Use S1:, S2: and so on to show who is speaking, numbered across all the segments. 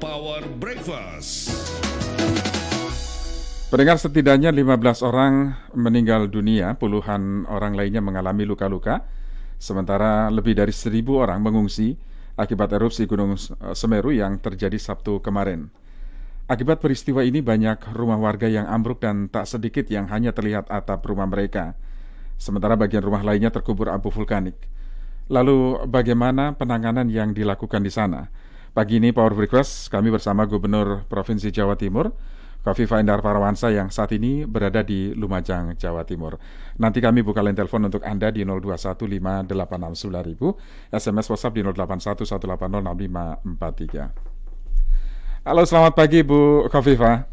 S1: Power Breakfast.
S2: Pendengar, setidaknya 15 orang meninggal dunia, puluhan orang lainnya mengalami luka-luka, sementara lebih dari 1.000 orang mengungsi akibat erupsi Gunung Semeru yang terjadi Sabtu kemarin. Akibat peristiwa ini banyak rumah warga yang ambruk dan tak sedikit yang hanya terlihat atap rumah mereka, sementara bagian rumah lainnya terkubur abu vulkanik. Lalu bagaimana penanganan yang dilakukan di sana? Pagi ini Power Breakfast kami bersama Gubernur Provinsi Jawa Timur, Khofifah Indar Parawansa yang saat ini berada di Lumajang, Jawa Timur. Nanti kami buka line telepon untuk Anda di 0215869000, SMS WhatsApp di 0811806543. Halo, selamat pagi Bu Khofifah.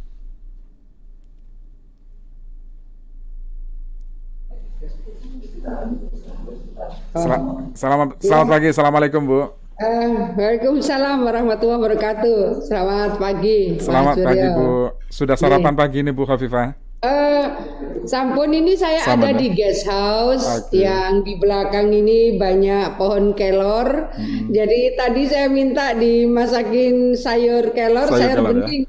S2: Selamat pagi, Assalamualaikum Bu.
S3: Waalaikumsalam warahmatullahi wabarakatuh. Selamat pagi.
S2: Selamat pagi Bu. Sudah sarapan pagi ini Bu Khofifah?
S3: Sampun ini saya ada di guest house yang di belakang ini banyak pohon kelor. Jadi tadi saya minta dimasakin sayur kelor, sayur bening.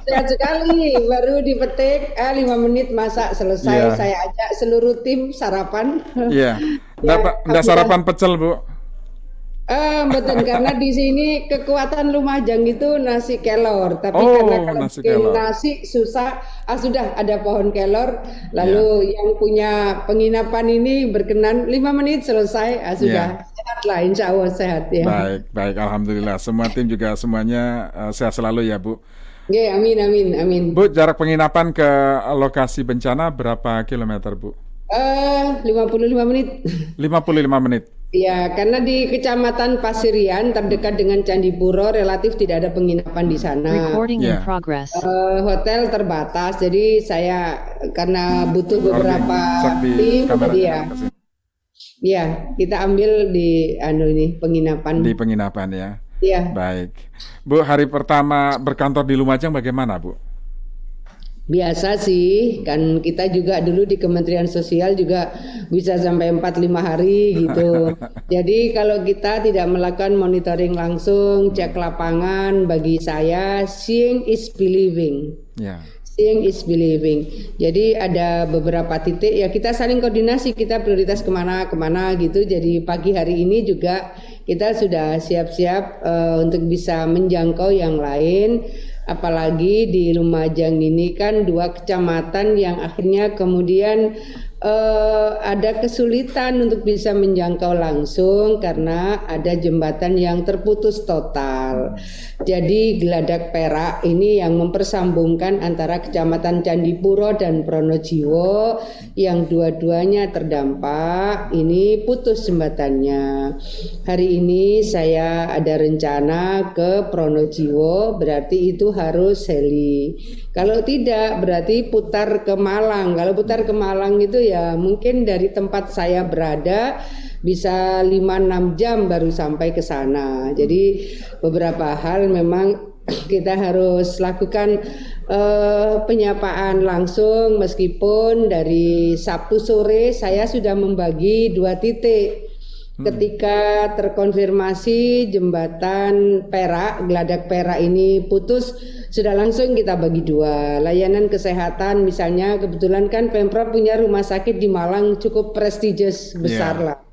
S3: Sehat sekali, baru dipetik 5 menit masak selesai. Saya ajak seluruh tim sarapan.
S2: Nggak sarapan pecel Bu?
S3: Betul, karena di sini kekuatan Lumajang itu nasi kelor, tapi karena kalau bikin nasi susah, sudah ada pohon kelor, lalu yang punya penginapan ini berkenan 5 menit selesai, sudah sehat lah, insya Allah sehat ya.
S2: Baik, alhamdulillah. Semua tim juga semuanya sehat selalu ya Bu.
S3: Ya, amin.
S2: Bu, jarak penginapan ke lokasi bencana berapa kilometer Bu?
S3: 55 menit.
S2: 55 menit.
S3: Ya, karena di Kecamatan Pasirian terdekat dengan Candipuro relatif tidak ada penginapan di sana. Hotel terbatas, jadi saya karena butuh beberapa tim, kita ambil di penginapan.
S2: Di penginapan ya.
S3: Iya.
S2: Baik, Bu. Hari pertama berkantor di Lumajang bagaimana Bu?
S3: Biasa sih, kan kita juga dulu di Kementerian Sosial juga bisa sampai 4-5 hari gitu. Jadi kalau kita tidak melakukan monitoring langsung, cek lapangan, bagi saya seeing is believing. Seeing is believing. Jadi ada beberapa titik ya kita saling koordinasi, kita prioritas kemana gitu. Jadi pagi hari ini juga kita sudah siap-siap untuk bisa menjangkau yang lain. Apalagi di Lumajang ini kan 2 kecamatan yang akhirnya kemudian ada kesulitan untuk bisa menjangkau langsung karena ada jembatan yang terputus total. Jadi Geladak Perak ini yang mempersambungkan antara Kecamatan Candipuro dan Pronojiwo yang dua-duanya terdampak, ini putus jembatannya. Hari ini saya ada rencana ke Pronojiwo, berarti itu harus heli. Kalau tidak berarti putar ke Malang. Kalau putar ke Malang itu ya mungkin dari tempat saya berada bisa 5-6 jam baru sampai ke sana. Jadi beberapa hal memang kita harus lakukan penyapaan langsung, meskipun dari Sabtu sore saya sudah membagi 2 titik. Ketika terkonfirmasi jembatan Perak, Geladak Perak ini putus, sudah langsung kita bagi 2. Layanan kesehatan misalnya, kebetulan kan Pemprov punya rumah sakit di Malang cukup prestigious, besar lah.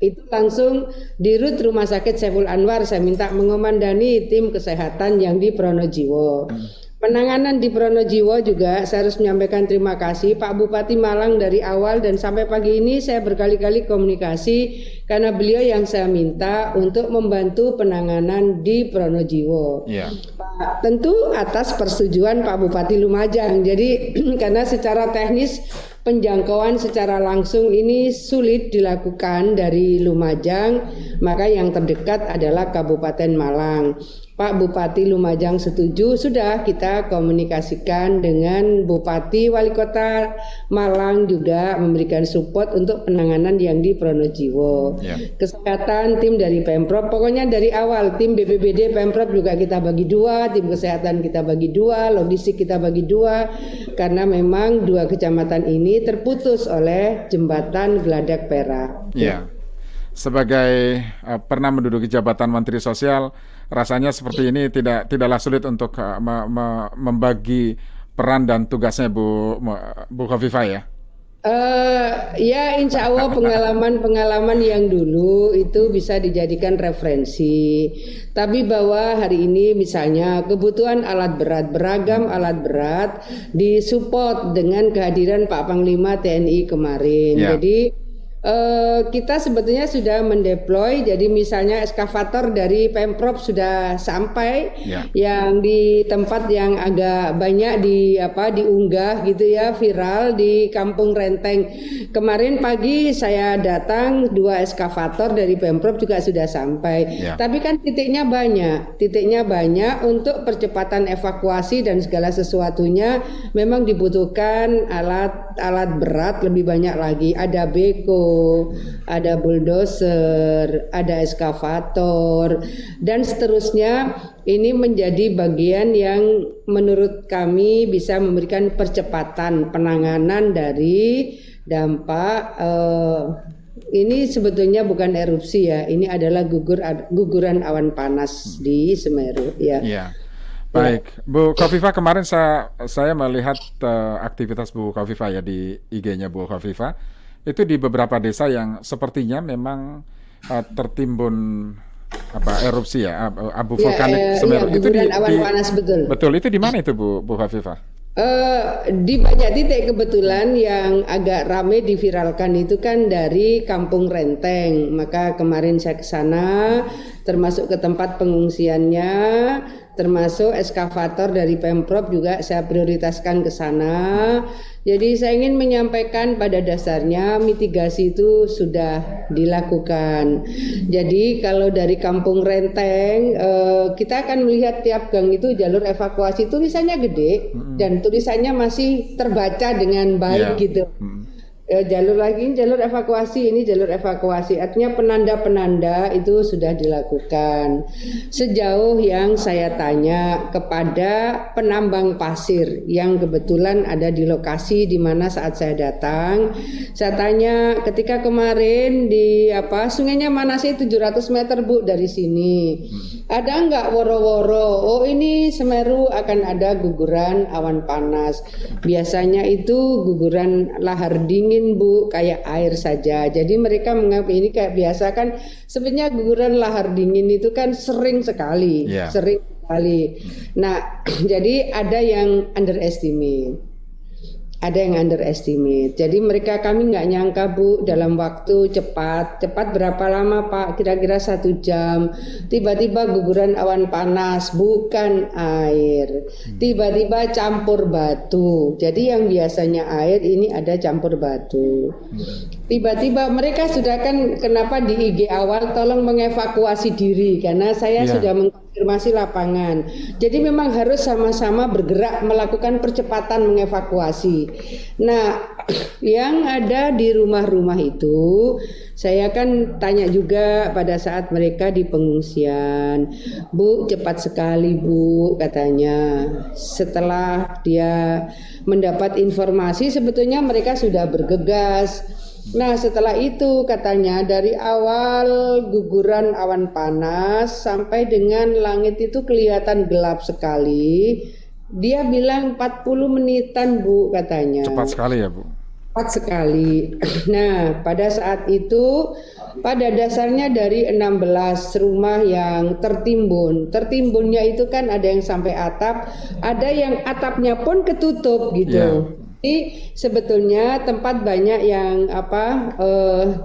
S3: Itu langsung di rut Rumah Sakit Saiful Anwar, saya minta mengomandani tim kesehatan yang di Pronojiwo. Penanganan di Pronojiwo juga saya harus menyampaikan terima kasih Pak Bupati Malang dari awal dan sampai pagi ini saya berkali-kali komunikasi karena beliau yang saya minta untuk membantu penanganan di Pronojiwo. Pak, tentu atas persetujuan Pak Bupati Lumajang. Jadi karena secara teknis penjangkauan secara langsung ini sulit dilakukan dari Lumajang, maka yang terdekat adalah Kabupaten Malang. Pak Bupati Lumajang setuju, sudah kita komunikasikan dengan Bupati Wali Kota Malang juga memberikan support untuk penanganan yang di Pronojiwo. Kesehatan tim dari Pemprov, pokoknya dari awal tim BPBD Pemprov juga kita bagi 2, tim kesehatan kita bagi 2, logistik kita bagi 2, karena memang 2 kecamatan ini terputus oleh jembatan Geladak Perak.
S2: sebagai pernah menduduki jabatan Menteri Sosial, rasanya seperti ini tidaklah sulit untuk membagi peran dan tugasnya Bu Khofifah ya.
S3: Ya, insya Allah pengalaman-pengalaman yang dulu itu bisa dijadikan referensi. Tapi bahwa hari ini misalnya kebutuhan alat berat, beragam alat berat disupport dengan kehadiran Pak Panglima TNI kemarin.
S2: Ya.
S3: Jadi kita sebetulnya sudah mendeploy, jadi misalnya eskavator dari Pemprov sudah sampai, yang di tempat yang agak banyak diunggah gitu ya, viral di Kampung Renteng. Kemarin pagi saya datang, 2 eskavator dari Pemprov juga sudah sampai. Tapi kan titiknya banyak untuk percepatan evakuasi dan segala sesuatunya memang dibutuhkan alat berat lebih banyak lagi. Ada beko, ada bulldozer, ada eskavator, dan seterusnya. Ini menjadi bagian yang menurut kami bisa memberikan percepatan penanganan dari dampak ini sebetulnya bukan erupsi ya, ini adalah guguran awan panas di Semeru ya.
S2: Baik, Bu Khofifah, kemarin saya melihat aktivitas Bu Khofifah ya di IG-nya Bu Khofifah. Itu di beberapa desa yang sepertinya memang tertimbun erupsi ya, abu vulkanik Semeru.
S3: Itu di awan panas betul.
S2: Betul, itu di mana itu Bu Khofifah?
S3: Di banyak titik kebetulan yang agak ramai diviralkan itu kan dari Kampung Renteng. Maka kemarin saya ke sana, termasuk ke tempat pengungsiannya, termasuk eskavator dari Pemprov juga saya prioritaskan ke sana. Jadi saya ingin menyampaikan pada dasarnya mitigasi itu sudah dilakukan. Jadi kalau dari Kampung Renteng kita akan melihat tiap gang itu jalur evakuasi tulisannya gede dan tulisannya masih terbaca dengan baik gitu. Jalur evakuasi, ini jalur evakuasi, artinya penanda-penanda itu sudah dilakukan. Sejauh yang saya tanya kepada penambang pasir yang kebetulan ada di lokasi di mana saat saya datang, saya tanya ketika kemarin di sungainya mana sih 700 meter Bu dari sini, ada nggak woro-woro? Oh ini Semeru akan ada guguran awan panas. Biasanya itu guguran lahar dingin Bu, kayak air saja. Jadi mereka menganggap ini kayak biasa kan. Sebenarnya guguran lahar dingin itu kan sering sekali. Nah, jadi ada yang underestimate. Jadi kami nggak nyangka Bu, dalam waktu cepat berapa lama Pak? Kira-kira 1 jam. Tiba-tiba guguran awan panas, bukan air. Tiba-tiba campur batu. Jadi yang biasanya air ini ada campur batu. Tiba-tiba mereka sudah kan, kenapa di IG awal tolong mengevakuasi diri, karena saya sudah mengkonfirmasi lapangan. Jadi memang harus sama-sama bergerak melakukan percepatan mengevakuasi. Nah, yang ada di rumah-rumah itu, saya kan tanya juga pada saat mereka di pengungsian, Bu, cepat sekali Bu, katanya. Setelah dia mendapat informasi, sebetulnya mereka sudah bergegas. Nah, setelah itu katanya dari awal guguran awan panas sampai dengan langit itu kelihatan gelap sekali. Dia bilang 40 menitan Bu, katanya.
S2: Cepat sekali ya Bu.
S3: Cepat sekali. Nah, pada saat itu pada dasarnya dari 16 rumah yang tertimbun. Tertimbunnya itu kan ada yang sampai atap, ada yang atapnya pun ketutup gitu. Jadi sebetulnya tempat banyak yang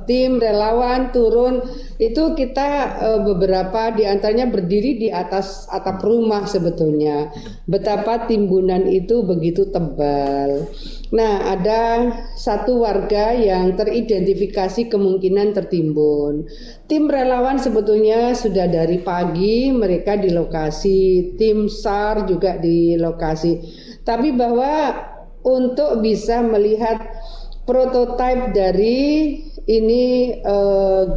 S3: tim relawan turun itu kita beberapa diantaranya berdiri di atas atap rumah sebetulnya. Betapa timbunan itu begitu tebal. Nah, ada satu warga yang teridentifikasi kemungkinan tertimbun. Tim relawan sebetulnya sudah dari pagi mereka di lokasi, tim SAR juga di lokasi. Tapi bahwa untuk bisa melihat prototipe dari ini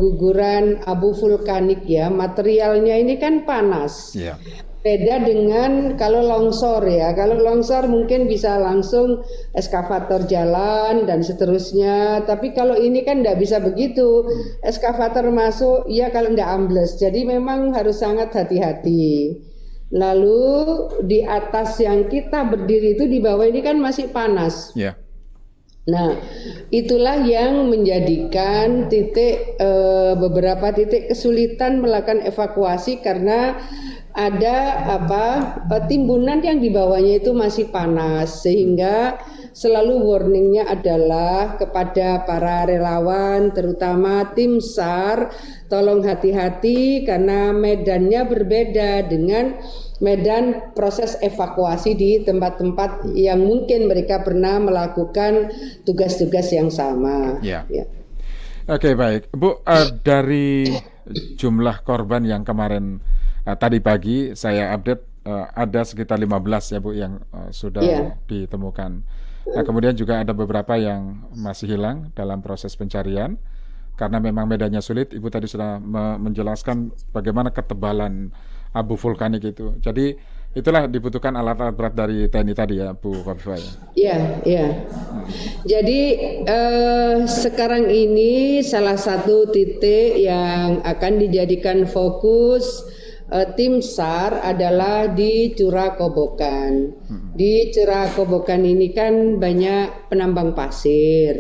S3: guguran abu vulkanik ya, materialnya ini kan panas. Beda dengan kalau longsor ya. Kalau longsor mungkin bisa langsung eskavator jalan dan seterusnya. Tapi kalau ini kan tidak bisa begitu. Eskavator masuk, ya kalau tidak ambles. Jadi memang harus sangat hati-hati. Lalu di atas yang kita berdiri itu, di bawah ini kan masih panas.
S2: Ya.
S3: Nah, itulah yang menjadikan beberapa titik kesulitan melakukan evakuasi karena ada timbunan yang di bawahnya itu masih panas, sehingga selalu warningnya adalah kepada para relawan terutama tim SAR, tolong hati-hati karena medannya berbeda dengan medan proses evakuasi di tempat-tempat yang mungkin mereka pernah melakukan tugas-tugas yang sama.
S2: Ya. Oke, baik Bu, dari jumlah korban yang kemarin tadi pagi saya update ada sekitar 15 ya Bu yang sudah ditemukan. Nah, kemudian juga ada beberapa yang masih hilang dalam proses pencarian karena memang medannya sulit. Ibu tadi sudah menjelaskan bagaimana ketebalan abu vulkanik itu. Jadi itulah dibutuhkan alat-alat berat dari TNI tadi ya Bu Khofifah ya. Iya.
S3: Jadi sekarang ini salah satu titik yang akan dijadikan fokus tim SAR adalah di Curah Kobokan. Di Curah Kobokan ini kan banyak penambang pasir.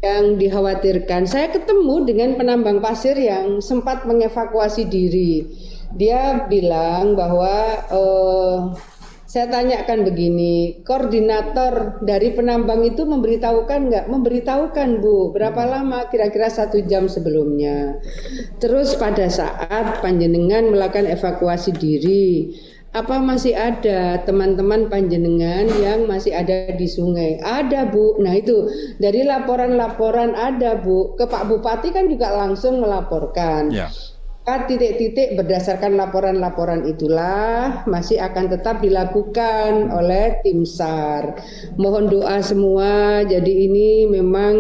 S3: Yang dikhawatirkan, saya ketemu dengan penambang pasir yang sempat mengevakuasi diri. Dia bilang bahwa saya tanyakan begini, koordinator dari penambang itu memberitahukan nggak? Memberitahukan Bu, berapa lama? Kira-kira 1 jam sebelumnya. Terus pada saat panjenengan melakukan evakuasi diri, apa masih ada teman-teman panjenengan yang masih ada di sungai? Ada Bu. Nah itu dari laporan-laporan ada Bu. Ke Pak Bupati kan juga langsung melaporkan. Titik-titik berdasarkan laporan-laporan itulah masih akan tetap dilakukan oleh tim SAR. Mohon doa semua. Jadi ini memang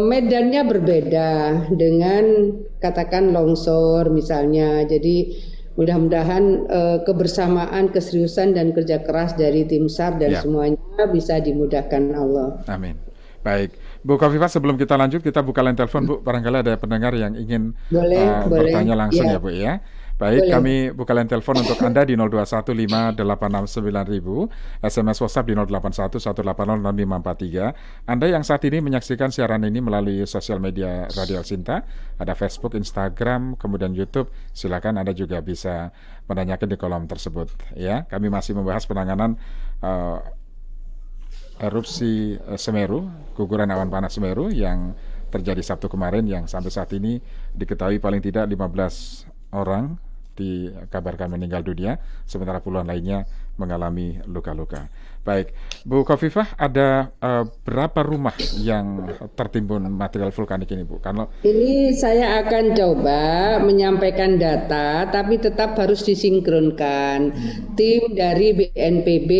S3: medannya berbeda dengan katakan longsor misalnya. Jadi mudah-mudahan kebersamaan, keseriusan dan kerja keras dari tim SAR dan semuanya bisa dimudahkan Allah.
S2: Amin. Baik, Bu Khofifah, sebelum kita lanjut kita buka line telepon Bu, barangkali ada pendengar yang ingin bertanya langsung ya Bu ya. Baik, kami buka line telepon untuk Anda di 0215869000, SMS WhatsApp di 0811806543. Anda yang saat ini menyaksikan siaran ini melalui sosial media Radio Sinta, ada Facebook, Instagram, kemudian YouTube, silakan Anda juga bisa menanyakan di kolom tersebut ya. Kami masih membahas penanganan erupsi Semeru, guguran awan panas Semeru yang terjadi Sabtu kemarin yang sampai saat ini diketahui paling tidak 15 orang dikabarkan meninggal dunia, sementara puluhan lainnya mengalami luka-luka. Baik, Bu Khofifah, ada berapa rumah yang tertimbun material vulkanik ini Bu? Kalau
S3: ini saya akan coba menyampaikan data, tapi tetap harus disinkronkan. Tim dari BNPB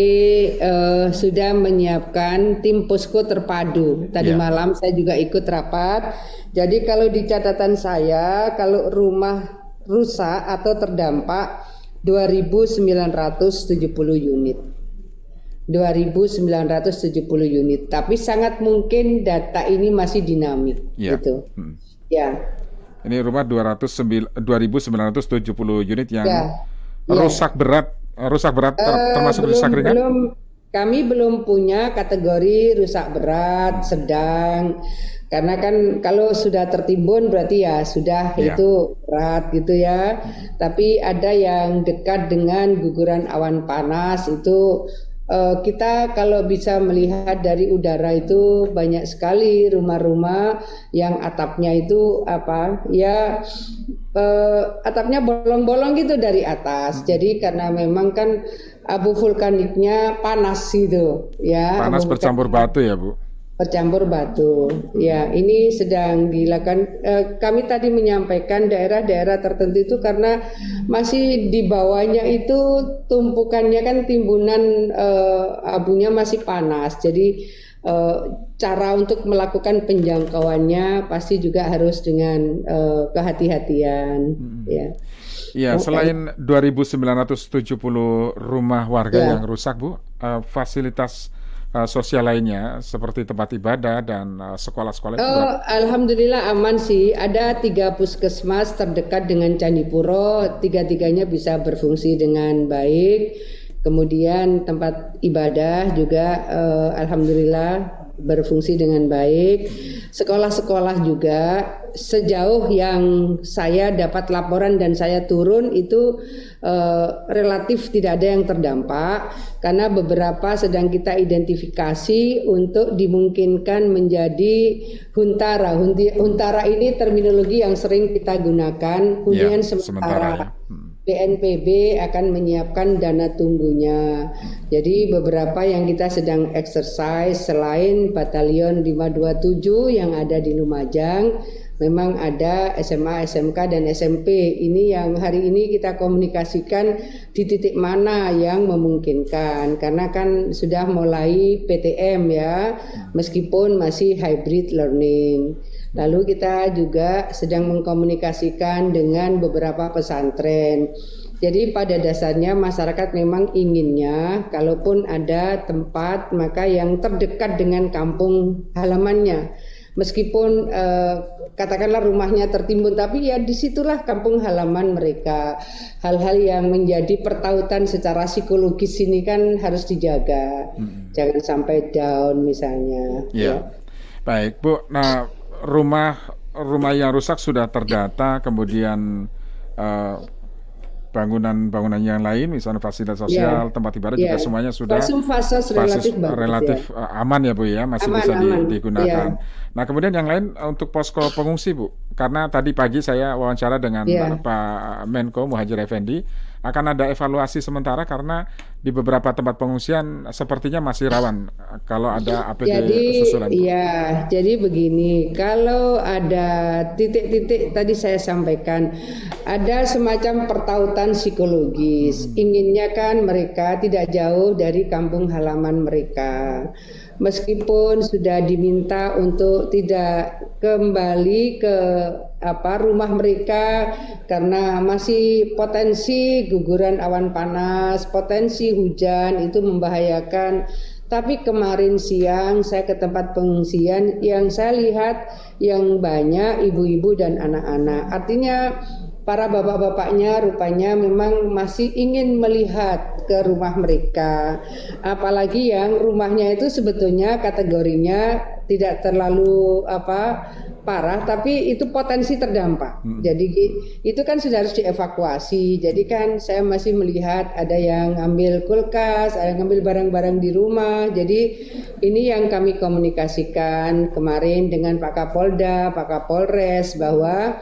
S3: sudah menyiapkan tim posko terpadu. Tadi malam saya juga ikut rapat. Jadi kalau di catatan saya, kalau rumah rusak atau terdampak 2.970 unit. 2.970 unit. Tapi sangat mungkin data ini masih dinamik gitu.
S2: Ini rumah 2.970 unit yang rusak berat termasuk rusak ringan.
S3: Kami belum punya kategori rusak berat, sedang. Karena kan kalau sudah tertimbun berarti ya sudah itu berat gitu ya. Tapi ada yang dekat dengan guguran awan panas itu kita kalau bisa melihat dari udara itu banyak sekali rumah-rumah yang atapnya itu atapnya bolong-bolong gitu dari atas. Jadi karena memang kan abu vulkaniknya panas gitu ya.
S2: Panas bercampur batu ya Bu?
S3: Bercampur batu. Ya, ini sedang dilakukan. Kami tadi menyampaikan daerah-daerah tertentu itu karena masih di bawahnya itu tumpukannya kan timbunan abunya masih panas. Jadi cara untuk melakukan penjangkauannya pasti juga harus dengan kehati-hatian. Ya.
S2: Ya, selain 2.970 rumah warga
S3: Ya.
S2: yang rusak, Bu, fasilitas sosial lainnya seperti tempat ibadah dan sekolah-sekolah itu
S3: Oh,
S2: berapa?
S3: alhamdulillah aman sih. Ada 3 puskesmas terdekat dengan Candipuro, tiga-tiganya bisa berfungsi dengan baik. Kemudian tempat ibadah juga alhamdulillah berfungsi dengan baik. Sekolah-sekolah juga sejauh yang saya dapat laporan dan saya turun itu relatif tidak ada yang terdampak karena beberapa sedang kita identifikasi untuk dimungkinkan menjadi huntara. Huntara ini terminologi yang sering kita gunakan, hunian
S2: Ya, sementara ya.
S3: sementara. BNPB akan menyiapkan dana tunggunya. Jadi beberapa yang kita sedang exercise selain Batalion 527 yang ada di Lumajang, memang ada SMA, SMK dan SMP. Ini yang hari ini kita komunikasikan di titik mana yang memungkinkan. Karena kan sudah mulai PTM ya, meskipun masih hybrid learning. Lalu kita juga sedang mengkomunikasikan dengan beberapa pesantren. Jadi pada dasarnya masyarakat memang inginnya kalaupun ada tempat maka yang terdekat dengan kampung halamannya. Meskipun katakanlah rumahnya tertimbun, tapi ya disitulah kampung halaman mereka. Hal-hal yang menjadi pertautan secara psikologis ini kan harus dijaga. Jangan sampai down misalnya.
S2: Ya. Baik, Bu. Nah, rumah yang rusak sudah terdata, kemudian bangunan-bangunan yang lain, misalnya fasilitas sosial, tempat ibadah juga semuanya sudah
S3: fasos
S2: relatif aman ya Bu ya, masih
S3: aman,
S2: bisa
S3: aman.
S2: digunakan. Nah, kemudian yang lain untuk posko pengungsi Bu, karena tadi pagi saya wawancara dengan Pak Menko Muhadjir Effendi, akan ada evaluasi sementara karena di beberapa tempat pengungsian sepertinya masih rawan kalau ada APD susulan.
S3: Jadi begini, kalau ada titik-titik tadi saya sampaikan, ada semacam pertautan psikologis. Inginnya kan mereka tidak jauh dari kampung halaman mereka. Meskipun sudah diminta untuk tidak kembali ke rumah mereka karena masih potensi guguran awan panas, potensi hujan itu membahayakan. Tapi kemarin siang saya ke tempat pengungsian yang saya lihat yang banyak ibu-ibu dan anak-anak. Artinya para bapak-bapaknya rupanya memang masih ingin melihat ke rumah mereka. Apalagi yang rumahnya itu sebetulnya kategorinya tidak terlalu parah, tapi itu potensi terdampak. Jadi itu kan sudah harus dievakuasi. Jadi kan saya masih melihat ada yang ambil kulkas, ada yang ambil barang-barang di rumah. Jadi ini yang kami komunikasikan kemarin dengan Pak Kapolda, Pak Kapolres bahwa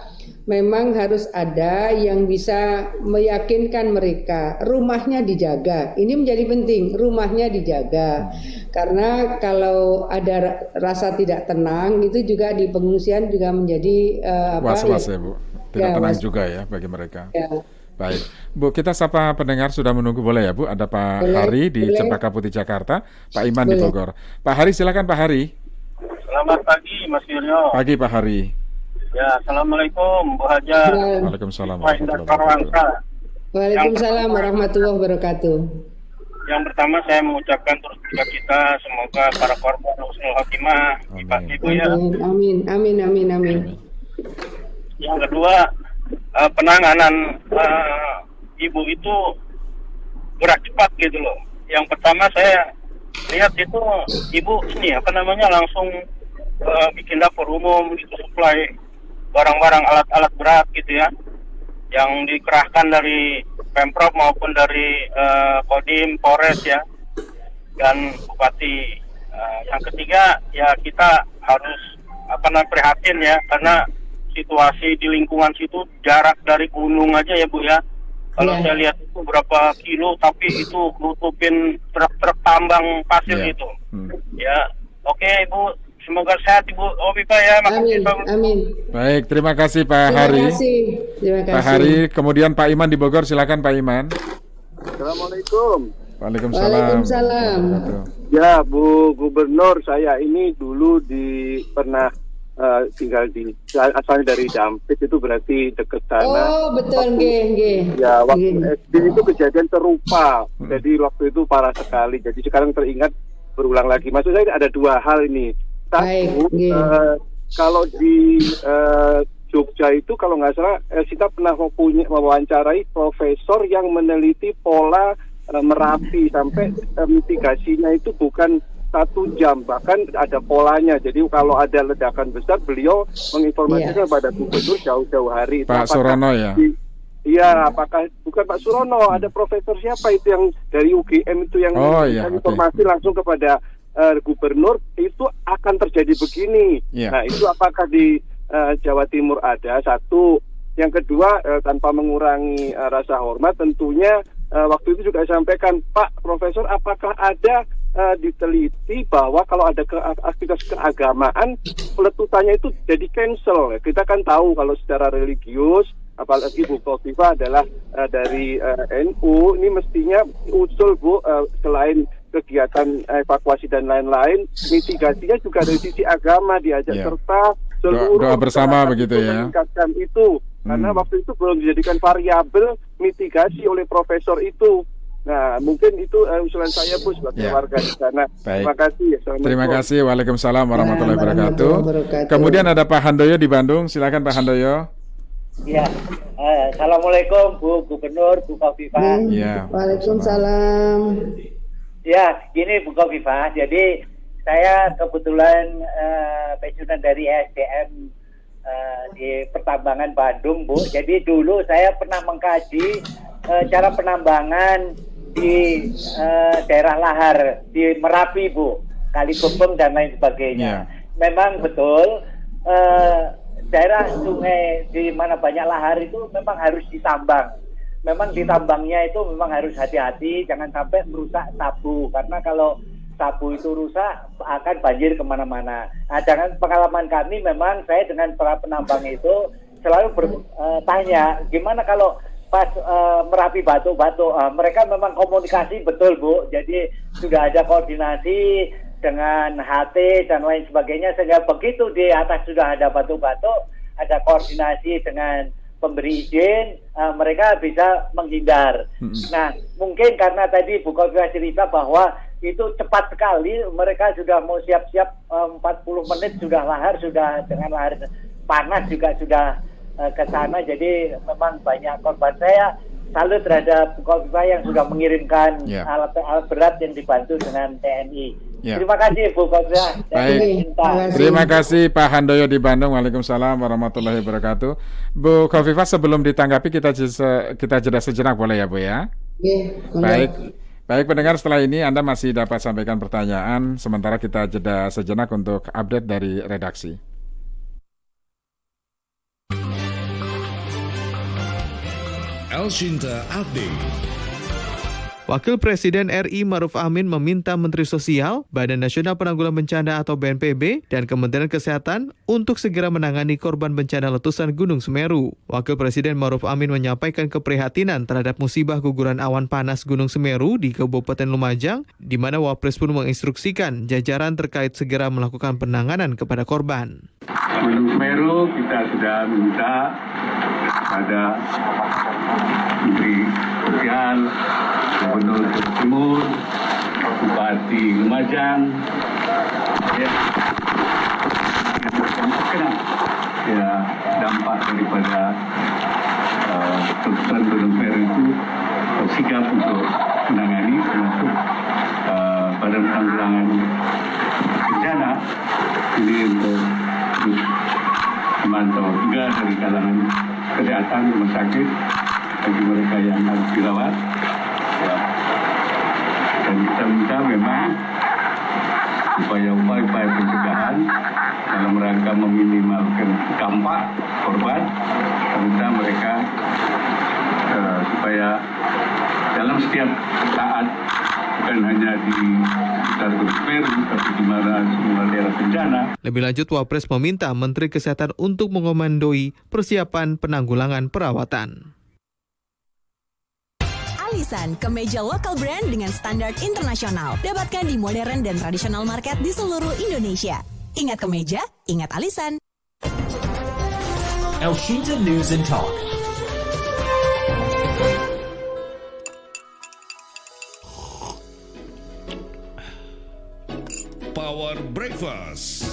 S3: memang harus ada yang bisa meyakinkan mereka rumahnya dijaga. Ini menjadi penting, rumahnya dijaga. Karena kalau ada rasa tidak tenang itu juga di pengungsian juga menjadi
S2: was-was ya Bu. Tidak tenang juga ya bagi mereka. Baik, Bu, kita sapa pendengar sudah menunggu, boleh ya Bu? Ada Pak Hari di Cempaka Putih Jakarta, Pak Iman di Bogor. Pak Hari, silakan Pak Hari.
S4: Selamat pagi Mas Yuryo.
S2: Pagi Pak Hari.
S4: Ya, Assalamualaikum Bu Hajar.
S2: Waalaikumsalam
S4: warahmatullahi wabarakatuh.
S3: Waalaikumsalam warahmatullahi wabarakatuh.
S4: Yang pertama saya mengucapkan turut duka kita, semoga para korban husnul khotimah di pagi Bu ya.
S3: Amin.
S4: Yang kedua, penanganan ibu itu gerak cepat gitu loh. Yang pertama saya lihat itu ibu ini langsung bikin dapur umum gitu, supply barang-barang alat-alat berat gitu ya, yang dikerahkan dari Pemprov maupun dari Kodim, Polres ya, dan Bupati. Yang ketiga ya kita harus prihatin ya, karena situasi di lingkungan situ jarak dari gunung aja ya Bu ya. Kalau saya lihat itu berapa kilo, tapi itu nutupin truk-truk tambang pasir itu. Ya, oke Bu. Semoga sehat Ibu Ovipa ya.
S3: Amin.
S2: Baik, terima kasih Pak Hari.
S3: Terima kasih.
S2: Pak Hari, kemudian Pak Iman di Bogor, silakan Pak Iman.
S5: Assalamualaikum.
S3: Waalaikumsalam.
S5: Ya Bu Gubernur, saya ini dulu pernah tinggal asalnya dari Dampit itu berarti dekat sana.
S3: Oh betul, nggih.
S5: Ya, waktu SD itu kejadian serupa. Jadi waktu itu parah sekali. Jadi sekarang teringat berulang lagi. Maksud saya ada dua hal ini. Satu, kalau di Jogja itu kalau nggak salah kita pernah mewawancarai profesor yang meneliti pola Merapi sampai mitigasinya itu bukan 1 jam, bahkan ada polanya. Jadi kalau ada ledakan besar, beliau menginformasikan pada gubernur jauh-jauh hari.
S2: Pak Surono ya?
S5: Iya, apakah bukan Pak Surono? Ada profesor siapa itu yang dari UGM itu yang memberikan informasi langsung kepada gubernur itu akan terjadi begini. Nah, itu apakah di Jawa Timur ada? Satu. Yang kedua, tanpa mengurangi rasa hormat, tentunya waktu itu juga sampaikan, Pak Profesor, apakah ada diteliti bahwa kalau ada aktivitas keagamaan peletusannya itu jadi cancel. Kita kan tahu kalau secara religius, apalagi Bu Khofifah adalah dari NU, ini mestinya usul Bu, selain kegiatan evakuasi dan lain-lain, mitigasinya juga dari sisi agama diajak serta seluruh
S2: doa bersama begitu ya.
S5: Meningkatkan itu karena waktu itu belum dijadikan variabel mitigasi oleh profesor itu. Nah, mungkin itu usulan saya Bu sebagai warga di sana.
S2: Baik.
S5: Terima kasih.
S2: Terima kasih. Waalaikumsalam warahmatullahi wabarakatuh. Kemudian ada Pak Handoyo di Bandung. Silakan Pak Handoyo.
S6: Ya, assalamualaikum Bu Gubernur, Bu Khofifah.
S2: Ya.
S3: Waalaikumsalam.
S6: Ya, gini Bu Khofifah. Jadi saya kebetulan pensiunan dari SDM di Pertambangan Bandung, Bu. Jadi dulu saya pernah mengkaji cara penambangan di daerah lahar di Merapi, Bu, Kali Bebeng dan lain sebagainya. Memang betul daerah sungai di mana banyak lahar itu memang harus ditambang. Memang ditambangnya itu memang harus hati-hati, jangan sampai merusak tabu, karena kalau tabu itu rusak akan banjir kemana-mana. Nah, dengan pengalaman kami memang saya dengan para penambang itu selalu bertanya, gimana kalau pas Merapi Batu-Batu, mereka memang komunikasi betul Bu, jadi sudah ada koordinasi dengan HT dan lain sebagainya, sehingga begitu di atas sudah ada batu-batu, ada koordinasi dengan pemberi izin, mereka bisa menghindar. Nah, mungkin karena tadi Bu Khofifah cerita bahwa itu cepat sekali, mereka sudah mau siap-siap 40 menit sudah lahar, sudah dengan lahar panas juga sudah ke sana, jadi memang banyak korban. Saya salut terhadap Bu Khofifah yang sudah mengirimkan alat berat yang dibantu dengan TNI. Terima kasih Bu Khofifah.
S2: Baik. Terima kasih Pak Handoyo di Bandung. Waalaikumsalam warahmatullahi wabarakatuh. Bu Khofifah, sebelum ditanggapi kita jeda sejenak boleh ya Bu ya? Baik pendengar, setelah ini Anda masih dapat sampaikan pertanyaan, sementara kita jeda sejenak untuk update dari redaksi.
S1: Elshinta Update.
S7: Wakil Presiden RI Ma'ruf Amin meminta Menteri Sosial, Badan Nasional Penanggulangan Bencana atau BNPB, dan Kementerian Kesehatan untuk segera menangani korban bencana letusan Gunung Semeru. Wakil Presiden Ma'ruf Amin menyampaikan keprihatinan terhadap musibah guguran awan panas Gunung Semeru di Kabupaten Lumajang, di mana Wapres pun menginstruksikan jajaran terkait segera melakukan penanganan kepada korban.
S8: Gunung Semeru kita sudah minta pada Menteri Sosial, Gubernur Jawa Timur, Bupati Lumajang, dampak daripada letusan Gunung Semeru itu sigap untuk menangani, termasuk Badan Penanggulangan Bencana ini untuk terus memantau juga dari kalangan kesehatan rumah sakit bagi mereka yang harus dirawat. Dan kita minta memang upaya-upaya pencegahan dalam rangka meminimalkan dampak korban, minta mereka supaya dalam setiap saat, bukan hanya di sekitar Gunung Semeru, tapi di mana semua daerah bencana.
S7: Lebih lanjut, Wapres meminta Menteri Kesehatan untuk mengomandoi persiapan penanggulangan perawatan.
S9: Alisan, kemeja lokal brand dengan standar internasional. Dapatkan di modern dan tradisional market di seluruh Indonesia. Ingat kemeja, ingat Alisan.
S10: Elshinta News and Talk.
S1: Power Breakfast.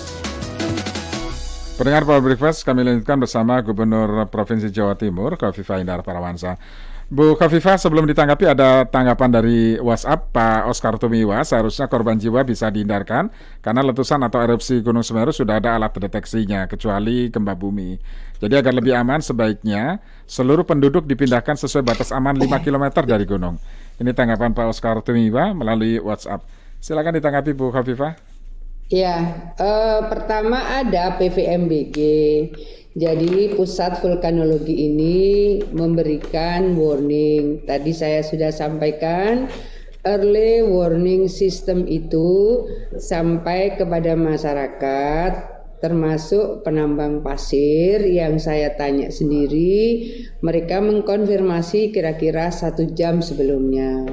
S2: Pendengar Power Breakfast, kami lanjutkan bersama Gubernur Provinsi Jawa Timur, Khofifah Indar Parawansa. Bu Khofifah, sebelum ditanggapi ada tanggapan dari WhatsApp Pak Oscar Tumiwa, seharusnya korban jiwa bisa dihindarkan karena letusan atau erupsi Gunung Semeru sudah ada alat deteksinya, kecuali gempa bumi. Jadi agar lebih aman, sebaiknya seluruh penduduk dipindahkan sesuai batas aman 5 km dari gunung. Ini tanggapan Pak Oscar Tumiwa melalui WhatsApp. Silakan ditanggapi Bu Khofifah.
S3: Ya, pertama ada PVMBG. Jadi pusat vulkanologi ini memberikan warning. Tadi saya sudah sampaikan early warning system itu sampai kepada masyarakat, termasuk penambang pasir yang saya tanya sendiri. Mereka mengkonfirmasi kira-kira 1 jam sebelumnya.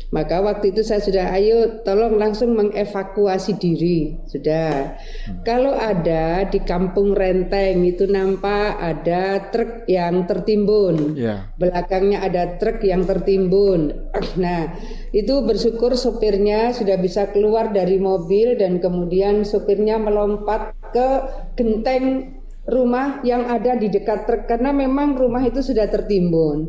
S3: Maka waktu itu saya sudah, ayo tolong langsung mengevakuasi diri. Sudah. Kalau ada di Kampung Renteng itu nampak ada truk yang tertimbun. Belakangnya ada truk yang tertimbun. Nah, itu bersyukur sopirnya sudah bisa keluar dari mobil dan kemudian sopirnya melompat ke genteng rumah yang ada di dekat truk karena memang rumah itu sudah tertimbun,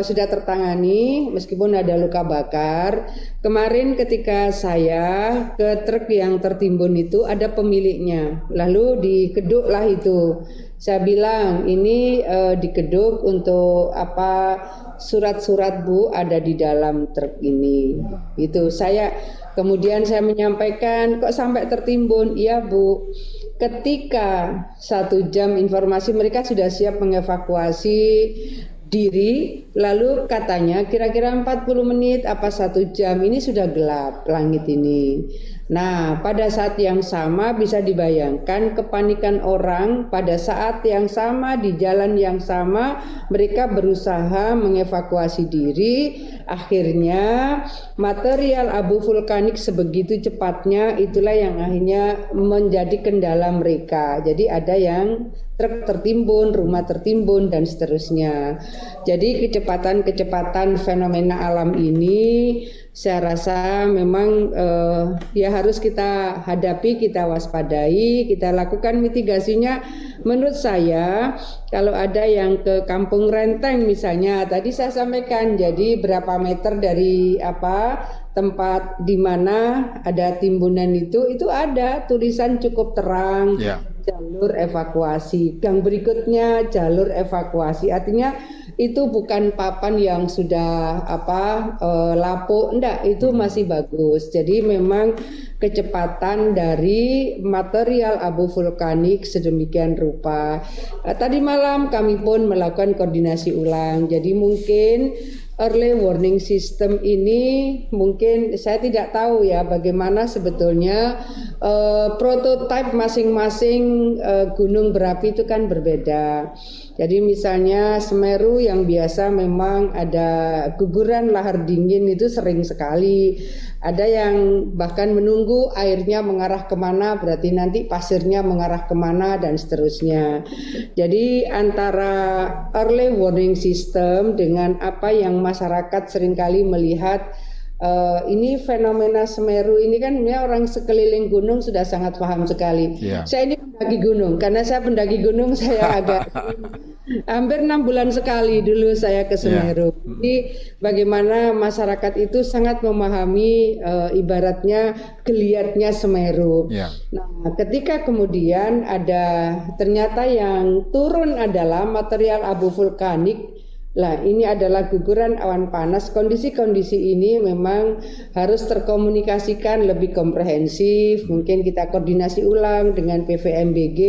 S3: sudah tertangani meskipun ada luka bakar. Kemarin ketika saya ke truk yang tertimbun itu ada pemiliknya, lalu dikeduklah itu. Saya bilang ini dikeduk untuk apa, surat-surat Bu ada di dalam truk ini. Itu saya kemudian saya menyampaikan, kok sampai tertimbun? Iya Bu. Ketika 1 jam informasi mereka sudah siap mengevakuasi diri, lalu katanya kira-kira 40 menit apa 1 jam ini sudah gelap langit ini. Nah, pada saat yang sama bisa dibayangkan kepanikan orang pada saat yang sama di jalan yang sama mereka berusaha mengevakuasi diri. Akhirnya material abu vulkanik sebegitu cepatnya itulah yang akhirnya menjadi kendala mereka. Jadi ada yang truk tertimbun, rumah tertimbun dan seterusnya. Jadi kecepatan fenomena alam ini saya rasa memang ya harus kita hadapi, kita waspadai, kita lakukan mitigasinya. Menurut saya kalau ada yang ke Kampung Renteng misalnya, tadi saya sampaikan jadi berapa meter dari tempat di mana ada timbunan itu ada tulisan cukup terang. Jalur evakuasi. Gang berikutnya jalur evakuasi. Artinya itu bukan papan yang sudah lapuk, enggak, itu masih bagus. Jadi memang kecepatan dari material abu vulkanik sedemikian rupa. Tadi malam kami pun melakukan koordinasi ulang. Jadi mungkin early warning system ini mungkin saya tidak tahu ya bagaimana sebetulnya prototipe masing-masing gunung berapi itu kan berbeda. Jadi misalnya Semeru yang biasa memang ada guguran lahar dingin itu sering sekali. Ada yang bahkan menunggu airnya mengarah kemana, berarti nanti pasirnya mengarah kemana dan seterusnya. Jadi antara early warning system dengan apa yang masyarakat seringkali melihat ini fenomena Semeru ini kan orang sekeliling gunung sudah sangat paham sekali. Saya ini pendaki gunung, karena saya pendaki gunung saya agak hampir 6 bulan sekali dulu saya ke Semeru. Jadi bagaimana masyarakat itu sangat memahami ibaratnya geliatnya Semeru. Nah, ketika kemudian ada ternyata yang turun adalah material abu vulkanik. Lah, ini adalah guguran awan panas. Kondisi-kondisi ini memang harus terkomunikasikan lebih komprehensif. Mungkin kita koordinasi ulang dengan PVMBG,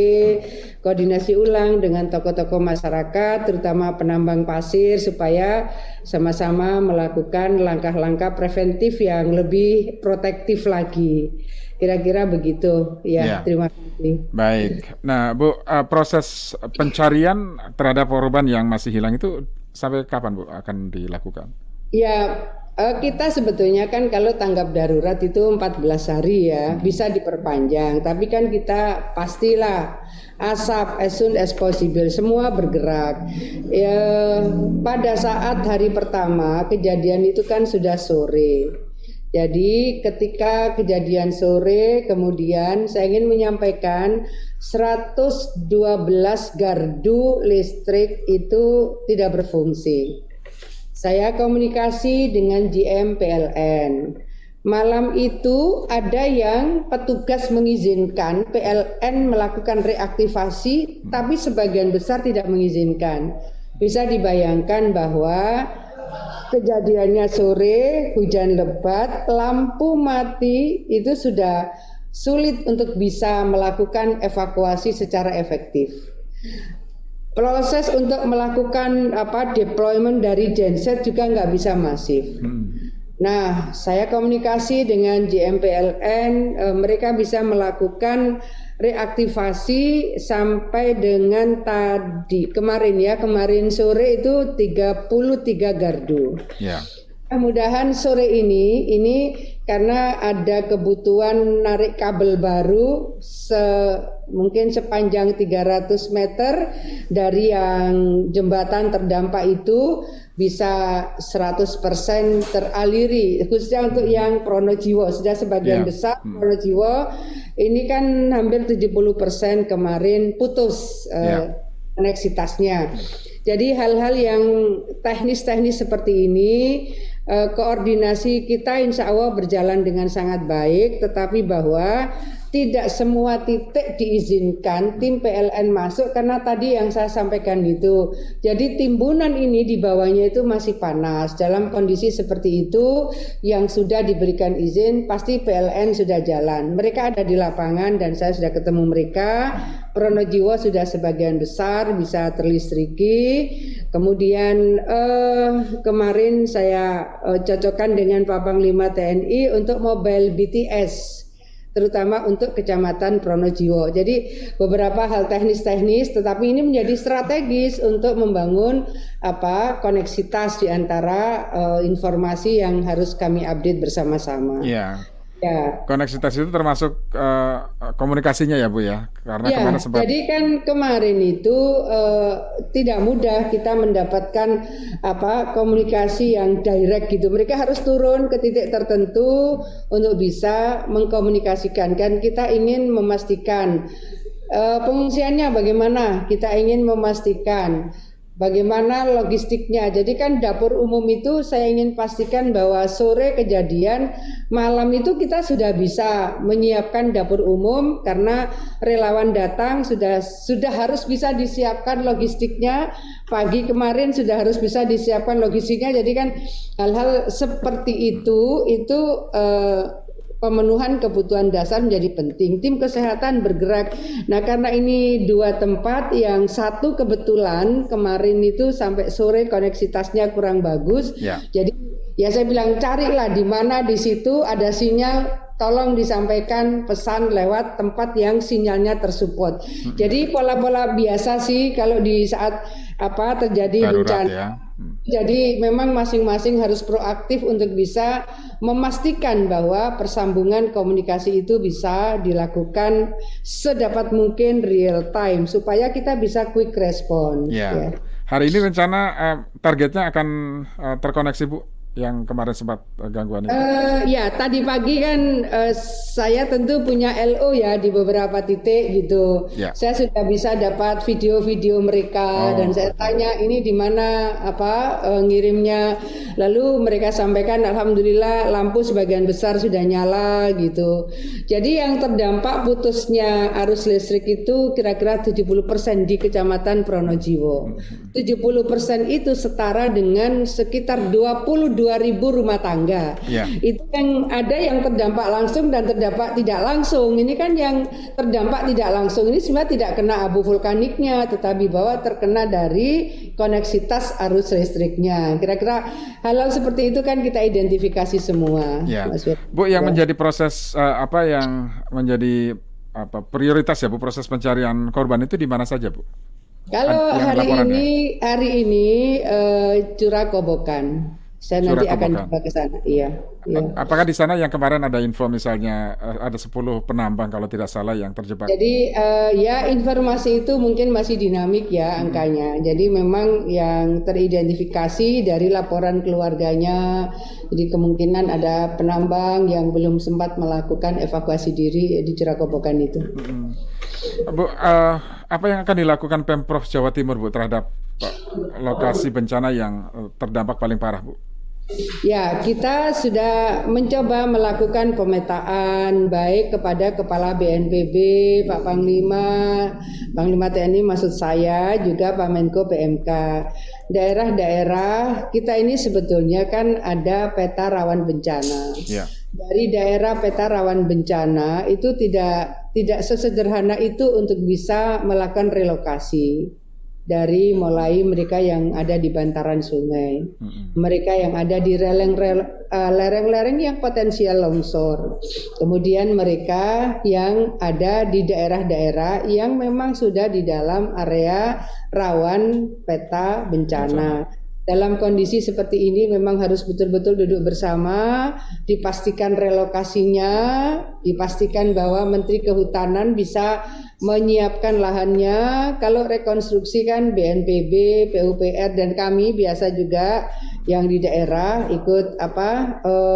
S3: koordinasi ulang dengan tokoh-tokoh masyarakat, terutama penambang pasir, supaya sama-sama melakukan langkah-langkah preventif yang lebih protektif lagi. Kira-kira begitu ya. Terima kasih.
S2: Baik. Nah, Bu, proses pencarian terhadap korban yang masih hilang itu sampai kapan Bu akan dilakukan?
S3: Ya, Kita sebetulnya kan kalau tanggap darurat itu 14 hari ya, bisa diperpanjang. Tapi kan kita pastilah asap as soon as possible, semua bergerak. Ya, pada saat hari pertama kejadian itu kan sudah sore. Jadi ketika kejadian sore, kemudian saya ingin menyampaikan 112 gardu listrik itu tidak berfungsi. Saya komunikasi dengan GM PLN. Malam itu ada yang petugas mengizinkan PLN melakukan reaktivasi, tapi sebagian besar tidak mengizinkan. Bisa dibayangkan bahwa kejadiannya sore, hujan lebat, lampu mati, itu sudah sulit untuk bisa melakukan evakuasi secara efektif. Proses untuk melakukan deployment dari genset juga nggak bisa masif. Nah, saya komunikasi dengan GM PLN, mereka bisa melakukan reaktivasi sampai dengan kemarin sore itu 33 gardu. Yeah. Mudah-mudahan sore ini karena ada kebutuhan narik kabel baru mungkin sepanjang 300 meter dari yang jembatan terdampak itu bisa 100% teraliri, khususnya untuk yang Pronojiwo sudah sebagian besar. Pronojiwo ini kan hampir 70% kemarin putus koneksitasnya. Jadi hal-hal yang teknis-teknis seperti ini, koordinasi kita insya Allah berjalan dengan sangat baik, tetapi bahwa tidak semua titik diizinkan tim PLN masuk karena tadi yang saya sampaikan itu. Jadi timbunan ini di bawahnya itu masih panas. Dalam kondisi seperti itu yang sudah diberikan izin pasti PLN sudah jalan. Mereka ada di lapangan dan saya sudah ketemu mereka. Pronojiwo sudah sebagian besar bisa terlistriki. Kemudian kemarin saya cocokkan dengan Pak Panglima TNI untuk mobile BTS, terutama untuk Kecamatan Pronojiwo. Jadi beberapa hal teknis-teknis, tetapi ini menjadi strategis untuk membangun koneksitas di antara informasi yang harus kami update bersama-sama.
S2: Yeah. Ya. Koneksitas itu termasuk komunikasinya ya Bu ya, karena kemarin sempat.
S3: Jadi kan kemarin itu tidak mudah kita mendapatkan komunikasi yang direct gitu. Mereka harus turun ke titik tertentu untuk bisa mengkomunikasikan. Kan kita ingin memastikan pengungsiannya bagaimana, kita ingin memastikan bagaimana logistiknya. Jadi kan dapur umum itu saya ingin pastikan bahwa sore kejadian, malam itu kita sudah bisa menyiapkan dapur umum karena relawan datang sudah harus bisa disiapkan logistiknya. Pagi kemarin sudah harus bisa disiapkan logistiknya. Jadi kan hal-hal seperti itu pemenuhan kebutuhan dasar menjadi penting. Tim kesehatan bergerak. Nah, karena ini dua tempat, yang satu kebetulan kemarin itu sampai sore koneksitasnya kurang bagus. Ya. Jadi ya saya bilang carilah di mana di situ ada sinyal, tolong disampaikan pesan lewat tempat yang sinyalnya tersupport. Jadi pola-pola biasa sih kalau di saat terjadi bencana. Ya. Jadi memang masing-masing harus proaktif untuk bisa memastikan bahwa persambungan komunikasi itu bisa dilakukan sedapat mungkin real time supaya kita bisa quick response.
S2: Ya. Hari ini rencana targetnya akan terkoneksi Bu, yang kemarin sempat gangguan itu?
S3: Ya, tadi pagi kan saya tentu punya LO ya di beberapa titik gitu. Ya. Saya sudah bisa dapat video-video mereka dan saya tanya ini di mana ngirimnya. Lalu mereka sampaikan alhamdulillah lampu sebagian besar sudah nyala gitu. Jadi yang terdampak putusnya arus listrik itu kira-kira 70% di Kecamatan Pronojiwo. 70% itu setara dengan sekitar 22.000 rumah tangga. Ya. Itu yang ada yang terdampak langsung dan terdampak tidak langsung. Ini kan yang terdampak tidak langsung ini sebenarnya tidak kena abu vulkaniknya, tetapi bahwa terkena dari koneksitas arus listriknya. Kira-kira hal-hal seperti itu kan kita identifikasi semua.
S2: Ya. Bu, yang menjadi proses yang menjadi prioritas ya Bu, proses pencarian korban itu di mana saja Bu?
S3: Kalau hari ini Curah Kobokan. Saya nanti akan coba ke sana. Iya.
S2: Apakah di sana yang kemarin ada info misalnya ada 10 penambang kalau tidak salah yang terjebak?
S3: Jadi ya informasi itu mungkin masih dinamik ya angkanya. Jadi memang yang teridentifikasi dari laporan keluarganya, jadi kemungkinan ada penambang yang belum sempat melakukan evakuasi diri di Cirakobokan itu.
S2: Bu, apa yang akan dilakukan Pemprov Jawa Timur, Bu, terhadap lokasi bencana yang terdampak paling parah, Bu?
S3: Ya, kita sudah mencoba melakukan pemetaan baik kepada Kepala BNPB, Pak Panglima TNI maksud saya, juga Pak Menko PMK. Daerah-daerah kita ini sebetulnya kan ada peta rawan bencana. Yeah. Dari daerah peta rawan bencana itu tidak sesederhana itu untuk bisa melakukan relokasi. Dari mulai mereka yang ada di bantaran sungai, mereka yang ada di lereng-lereng yang potensial longsor, kemudian mereka yang ada di daerah-daerah yang memang sudah di dalam area rawan peta bencana. Dalam kondisi seperti ini memang harus betul-betul duduk bersama, dipastikan relokasinya, dipastikan bahwa Menteri Kehutanan bisa menyiapkan lahannya. Kalau rekonstruksi kan BNPB, PUPR dan kami biasa juga yang di daerah ikut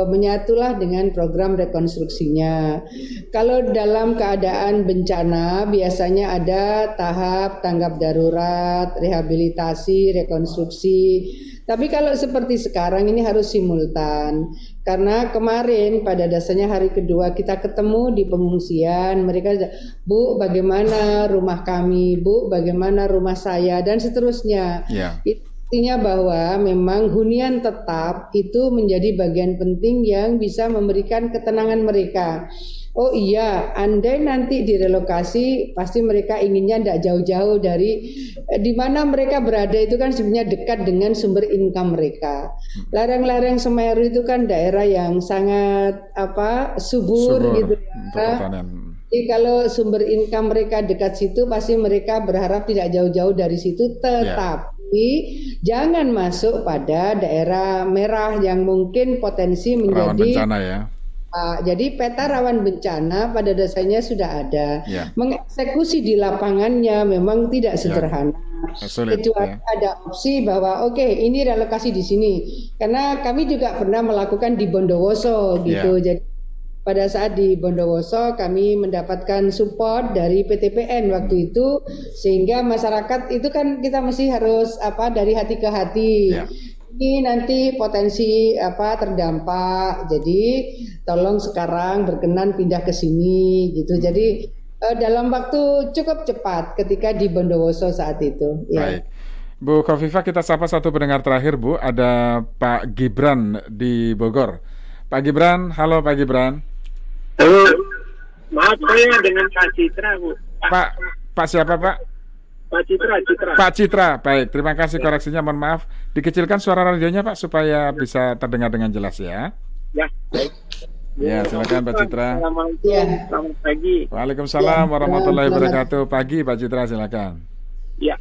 S3: menyatulah dengan program rekonstruksinya. Kalau dalam keadaan bencana biasanya ada tahap tanggap darurat, rehabilitasi, rekonstruksi. Tapi kalau seperti sekarang ini harus simultan. Karena kemarin pada dasarnya hari kedua kita ketemu di pengungsian, mereka Bu bagaimana rumah kami, Bu bagaimana rumah saya dan seterusnya. Artinya bahwa memang hunian tetap itu menjadi bagian penting yang bisa memberikan ketenangan mereka. Oh iya, andai nanti direlokasi pasti mereka inginnya tidak jauh-jauh dari di mana mereka berada itu kan sebenarnya dekat dengan sumber income mereka. Lereng-lereng Semeru itu kan daerah yang sangat subur gitu ya. Jadi kalau sumber income mereka dekat situ pasti mereka berharap tidak jauh-jauh dari situ, tetapi jangan masuk pada daerah merah yang mungkin potensi menjadi
S2: rawan bencana ya.
S3: Jadi peta rawan bencana pada dasarnya sudah ada. Mengeksekusi di lapangannya memang tidak sederhana. Kecuali ada opsi bahwa ini relokasi di sini. Karena kami juga pernah melakukan di Bondowoso gitu. Jadi pada saat di Bondowoso kami mendapatkan support dari PTPN waktu itu, sehingga masyarakat itu kan kita mesti harus dari hati ke hati. Ini nanti potensi terdampak, jadi tolong sekarang berkenan pindah ke sini gitu. Jadi dalam waktu cukup cepat ketika di Bondowoso saat itu.
S2: Baik, Bu Khofifah, kita sapa satu pendengar terakhir, Bu. Ada Pak Gibran di Bogor. Pak Gibran, halo Pak Gibran.
S10: Halo, maaf saya dengan Pak Citra, Bu.
S2: Pak siapa Pak? Pak Citra, baik. Terima kasih koreksinya, mohon maaf. Dikecilkan suara radionya Pak supaya bisa terdengar dengan jelas ya.
S10: Ya, baik.
S2: Ya, silakan Pak Citra.
S10: Assalamualaikum, selamat pagi.
S2: Waalaikumsalam warahmatullahi wabarakatuh. Pagi Pak Citra, silakan.
S10: Ya,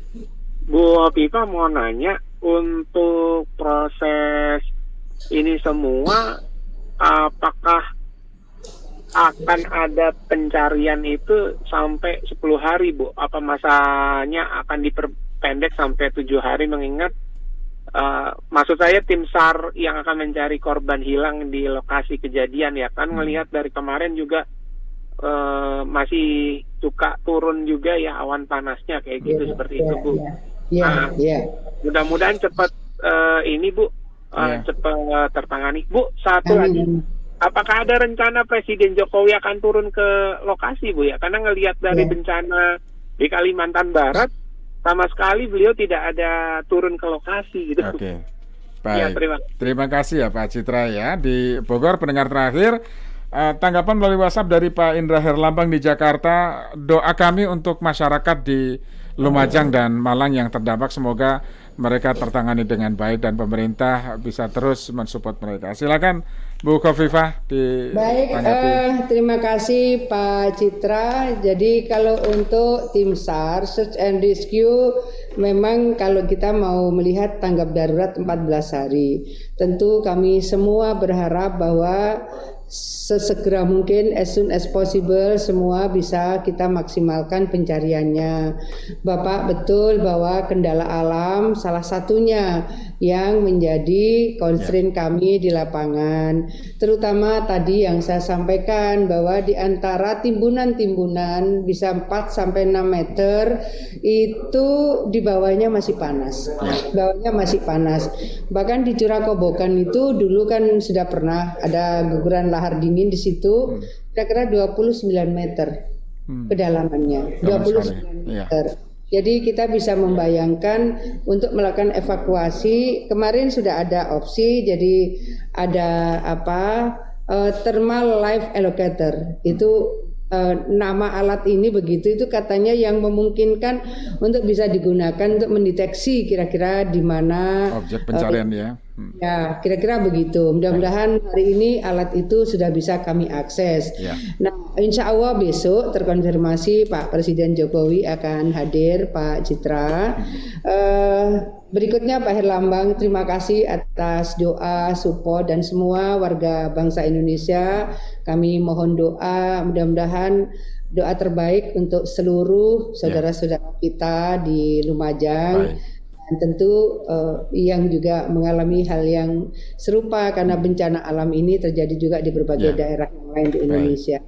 S10: Bu Khofifah mau nanya, untuk proses ini semua apakah akan ada pencarian itu sampai 10 hari, Bu? Apa masanya akan diperpendek sampai 7 hari, mengingat maksud saya tim SAR yang akan mencari korban hilang di lokasi kejadian ya kan, melihat dari kemarin juga masih suka turun juga ya awan panasnya kayak gitu, seperti itu, Bu. Mudah-mudahan cepat ini, Bu, cepat tertangani. Bu, satu lagi, apakah ada rencana Presiden Jokowi akan turun ke lokasi, Bu ya? Karena ngelihat dari bencana di Kalimantan Barat, sama sekali beliau tidak ada turun ke lokasi gitu.
S2: Oke. Baik. Ya, terima kasih ya Pak Citra ya. Di Bogor pendengar terakhir, tanggapan melalui WhatsApp dari Pak Indra Herlambang di Jakarta. Doa kami untuk masyarakat di Lumajang dan Malang yang terdampak, semoga mereka tertangani dengan baik dan pemerintah bisa terus mensupport mereka. Silakan Bu Khofifah
S3: Baik, terima kasih Pak Citra. Jadi kalau untuk tim SAR Search and Rescue memang kalau kita mau melihat tanggap darurat 14 hari, tentu kami semua berharap bahwa sesegera mungkin, as soon as possible, semua bisa kita maksimalkan pencariannya. Bapak betul bahwa kendala alam salah satunya yang menjadi constraint kami di lapangan. Terutama tadi yang saya sampaikan bahwa di antara timbunan-timbunan bisa 4-6 meter itu di bawahnya masih panas. Bawahnya masih panas. Bahkan di Curah Kobokan itu dulu kan sudah pernah ada guguran lahar dingin di situ, kira-kira 29 meter kedalamannya, 29 meter. Jadi kita bisa membayangkan untuk melakukan evakuasi. Kemarin sudah ada opsi, jadi ada thermal life allocator. Itu nama alat ini begitu, itu katanya yang memungkinkan untuk bisa digunakan untuk mendeteksi kira-kira di mana
S2: objek pencarian
S3: ya, kira-kira begitu. Mudah-mudahan hari ini alat itu sudah bisa kami akses. Nah, insya Allah besok terkonfirmasi Pak Presiden Jokowi akan hadir, Pak Citra. Berikutnya Pak Herlambang, terima kasih atas doa, support dan semua warga bangsa Indonesia. Kami mohon doa, mudah-mudahan doa terbaik untuk seluruh saudara-saudara kita di Lumajang. Dan tentu yang juga mengalami hal yang serupa karena bencana alam ini terjadi juga di berbagai daerah yang lain di Indonesia.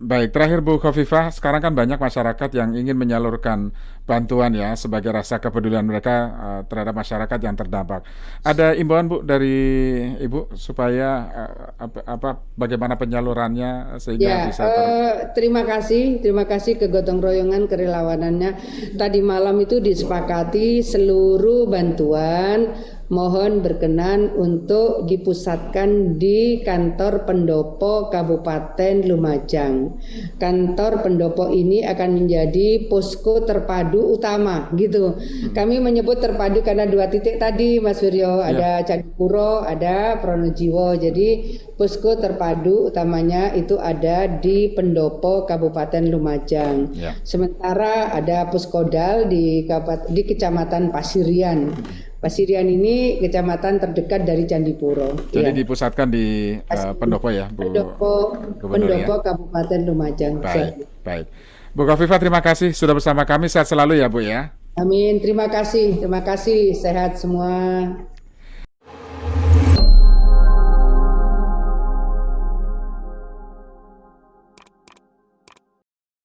S2: Baik, terakhir Bu Khofifah, sekarang kan banyak masyarakat yang ingin menyalurkan bantuan ya sebagai rasa kepedulian mereka terhadap masyarakat yang terdampak. Ada imbauan Bu dari Ibu supaya bagaimana penyalurannya sehingga bisa
S3: terima kasih ke gotong royongan kerelawanannya. Tadi malam itu disepakati seluruh bantuan mohon berkenan untuk dipusatkan di kantor pendopo Kabupaten Lumajang. Kantor pendopo ini akan menjadi posko terpadu utama gitu. Kami menyebut terpadu karena 2 titik tadi Mas Wiryo, ada Candipuro, ada Pronojiwo. Jadi posko terpadu utamanya itu ada di pendopo Kabupaten Lumajang. Sementara ada Puskodal di Kecamatan Pasirian. Pasirian ini kecamatan terdekat dari Candipuro.
S2: Jadi dipusatkan di pendopo ya, Bu?
S3: Pendopo Kabupaten Lumajang.
S2: Baik. Bu Khofifah, terima kasih sudah bersama kami. Sehat selalu ya, Bu ya.
S3: Amin. Terima kasih. Sehat semua.